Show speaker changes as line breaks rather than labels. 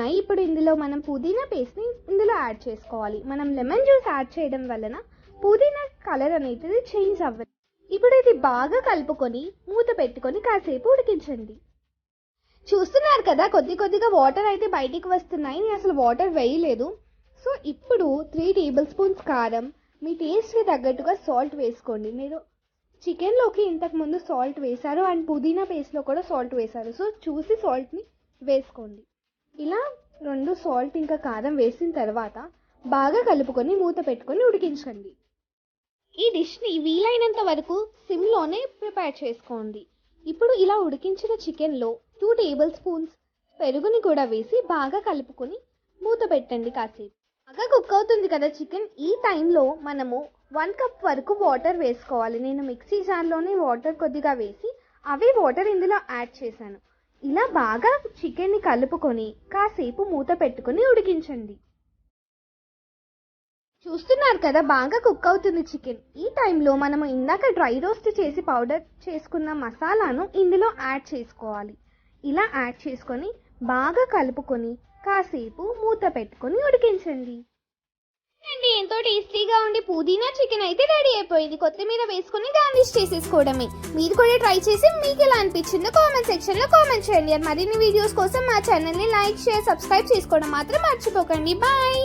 ఉన్నాయి. ఇప్పుడు ఇందులో మనం పుదీనా పేస్ట్ని ఇందులో యాడ్ చేసుకోవాలి. మనం లెమన్ జ్యూస్ యాడ్ చేయడం వలన పుదీనా కలర్ అనేది చేంజ్ అవ్వదు. ఇప్పుడు ఇది బాగా కలుపుకొని మూత పెట్టుకొని కాసేపు ఉడికించండి. చూస్తున్నారు కదా, కొద్దిగా వాటర్ అయితే బయటికి వస్తున్నాయి. నేను అసలు వాటర్ వేయలేదు. సో ఇప్పుడు 3 టేబుల్ స్పూన్స్ కారం, మీ టేస్ట్కి తగ్గట్టుగా సాల్ట్ వేసుకోండి. మీరు చికెన్లోకి ఇంతకుముందు సాల్ట్ వేశారు అండ్ పుదీనా పేస్ట్లో కూడా సాల్ట్ వేశారు. సో చూసి సాల్ట్ని వేసుకోండి. ఇలా 2 సాల్ట్ ఇంకా కారం వేసిన తర్వాత బాగా కలుపుకొని మూత పెట్టుకొని ఉడికించండి. ఈ డిష్ని వీలైనంత వరకు సిమ్లోనే ప్రిపేర్ చేసుకోండి. ఇప్పుడు ఇలా ఉడికించిన చికెన్లో 2 టేబుల్ స్పూన్స్ పెరుగుని కూడా వేసి బాగా కలుపుకొని మూత పెట్టండి. కాసేపు బాగా కుక్ అవుతుంది కదా చికెన్. ఈ టైంలో మనము 1 కప్ వరకు వాటర్ వేసుకోవాలి. నేను మిక్సీ జార్లోనే వాటర్ కొద్దిగా వేసి అవి వాటర్ ఇందులో యాడ్ చేశాను. ఇలా బాగా చికెన్ని కలుపుకొని కాసేపు మూత పెట్టుకొని ఉడికించండి. చూస్తున్నారు కదా, బాగా కుక్ అవుతుంది చికెన్. ఈ టైంలో మనము ఇందాక డ్రై రోస్ట్ చేసి పౌడర్ చేసుకున్న మసాలాను ఇందులో యాడ్ చేసుకోవాలి. ఇలా యాడ్ చేసుకొని బాగా కలుపుకొని కాసేపు మూత పెట్టుకొని ఉడికించండి. అండి, ఎంతో టేస్టీగా ఉండి పుదీనా చికెన్ అయితే రెడీ అయిపోయింది. కొత్తిమీర వేసుకొని గార్నిష్ చేసేసుకోవడమే. మీరు కూడా ట్రై చేసి మీకు ఎలా అనిపించిందో కామెంట్ సెక్షన్లో కామెంట్ చేయండి. మరిన్ని వీడియోస్ కోసం మా ఛానల్ని లైక్, షేర్, సబ్స్క్రైబ్ చేసుకోవడం మాత్రం మర్చిపోకండి. బాయ్.